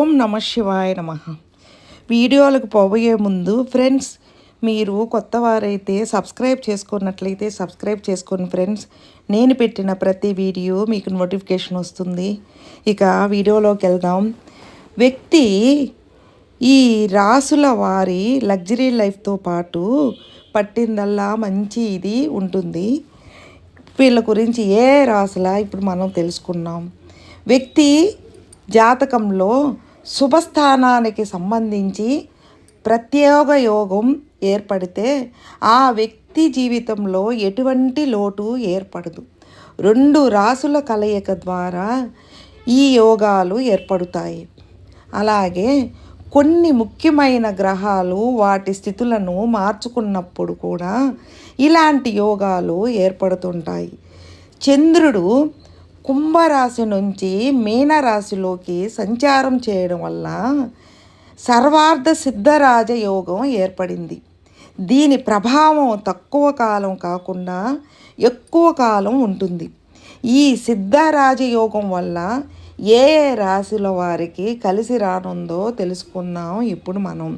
ఓం నమ శివాయ నమః. వీడియోలకు పోబోయే ముందు ఫ్రెండ్స్, మీరు కొత్త వారైతే సబ్స్క్రైబ్ చేసుకున్నట్లయితే సబ్స్క్రైబ్ చేసుకోండి ఫ్రెండ్స్. నేను పెట్టిన ప్రతి వీడియో మీకు నోటిఫికేషన్ వస్తుంది. ఇక వీడియోలోకి వెళ్దాం. వ్యక్తి ఈ రాసుల వారి లగ్జరీ లైఫ్తో పాటు పట్టిందల్లా మంచి ఇది ఉంటుంది. వీళ్ళ గురించి ఏ రాసుల ఇప్పుడు మనం తెలుసుకున్నాం. వ్యక్తి జాతకంలో శుభస్థానానికి సంబంధించి ప్రత్యేక యోగం ఏర్పడితే ఆ వ్యక్తి జీవితంలో ఎటువంటి లోటు ఏర్పడదు. 2 రాసుల కలయిక ద్వారా ఈ యోగాలు ఏర్పడతాయి. అలాగే కొన్ని ముఖ్యమైన గ్రహాలు వాటి స్థితులను మార్చుకున్నప్పుడు కూడా ఇలాంటి యోగాలు ఏర్పడుతుంటాయి. చంద్రుడు కుంభరాశి నుంచి మీనరాశిలోకి సంచారం చేయడం వల్ల సర్వార్థ సిద్ధరాజ యోగం ఏర్పడింది. దీని ప్రభావం తక్కువ కాలం కాకుండా ఎక్కువ కాలం ఉంటుంది. ఈ సిద్ధరాజ యోగం వల్ల ఏ రాశుల వారికి కలిసి రానుందో తెలుసుకున్నాం. ఇప్పుడు మనం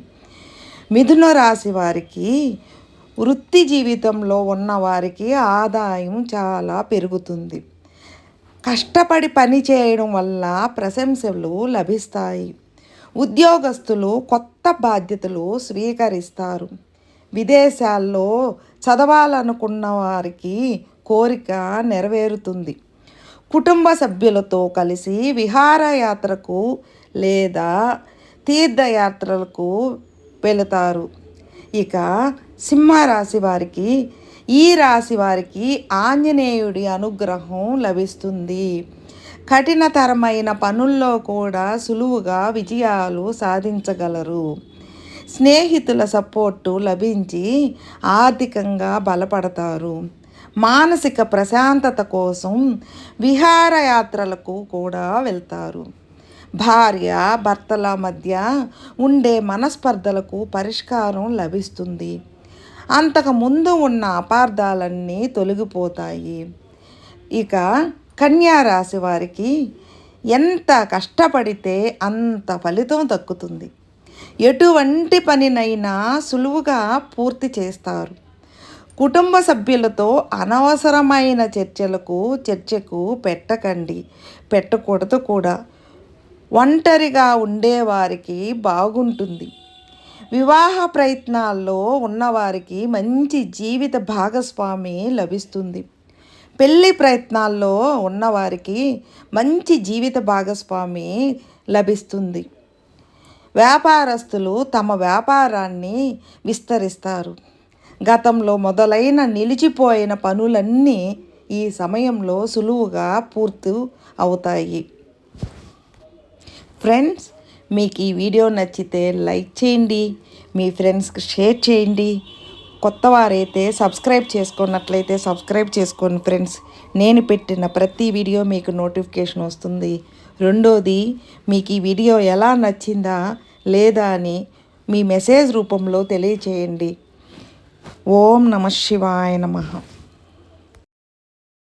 మిథున రాశి వారికి వృత్తి జీవితంలో ఉన్న వారికి ఆదాయం చాలా పెరుగుతుంది. కష్టపడి పని చేయడం వల్ల ప్రశంసలు లభిస్తాయి. ఉద్యోగస్తులు కొత్త బాధ్యతలు స్వీకరిస్తారు. విదేశాల్లో చదవాలనుకున్న వారికి కోరిక నెరవేరుతుంది. కుటుంబ సభ్యులతో కలిసి విహారయాత్రకు లేదా తీర్థయాత్రలకు వెళతారు. ఇక సింహరాశి వారికి ఈ రాశి వారికి ఆంజనేయుడి అనుగ్రహం లభిస్తుంది. కఠినతరమైన పనుల్లో కూడా సులువుగా విజయాలు సాధించగలరు. స్నేహితుల సపోర్టు లభించి ఆర్థికంగా బలపడతారు. మానసిక ప్రశాంతత కోసం విహారయాత్రలకు కూడా వెళ్తారు. భార్య భర్తల మధ్య ఉండే మనస్పర్ధలకు పరిష్కారం లభిస్తుంది. అంతకుముందు ఉన్న అపార్థాలన్నీ తొలగిపోతాయి. ఇక కన్యా రాశి వారికి ఎంత కష్టపడితే అంత ఫలితం దక్కుతుంది. ఎటువంటి పనినైనా సులువుగా పూర్తి చేస్తారు. కుటుంబ సభ్యులతో అనవసరమైన చర్చకు పెట్టకూడదు కూడా. ఒంటరిగా ఉండేవారికి బాగుంటుంది. వివాహ ప్రయత్నాల్లో ఉన్నవారికి మంచి జీవిత భాగస్వామి లభిస్తుంది. పెళ్లి ప్రయత్నాల్లో ఉన్నవారికి మంచి జీవిత భాగస్వామి లభిస్తుంది. వ్యాపారస్తులు తమ వ్యాపారాన్ని విస్తరిస్తారు. గతంలో మొదలైన నిలిచిపోయిన పనులన్నీ ఈ సమయంలో సులువుగా పూర్తి అవుతాయి. ఫ్రెండ్స్, మీకు ఈ వీడియో నచ్చితే లైక్ చేయండి, మీ ఫ్రెండ్స్కి షేర్ చేయండి. కొత్త వారైతే సబ్స్క్రైబ్ చేసుకున్నట్లయితే సబ్స్క్రైబ్ చేసుకోండి ఫ్రెండ్స్. నేను పెట్టిన ప్రతి వీడియో మీకు నోటిఫికేషన్ వస్తుంది. రెండోది, మీకు ఈ వీడియో ఎలా నచ్చిందా లేదా అని మీ మెసేజ్ రూపంలో తెలియచేయండి. ఓం నమ శివాయ నమః.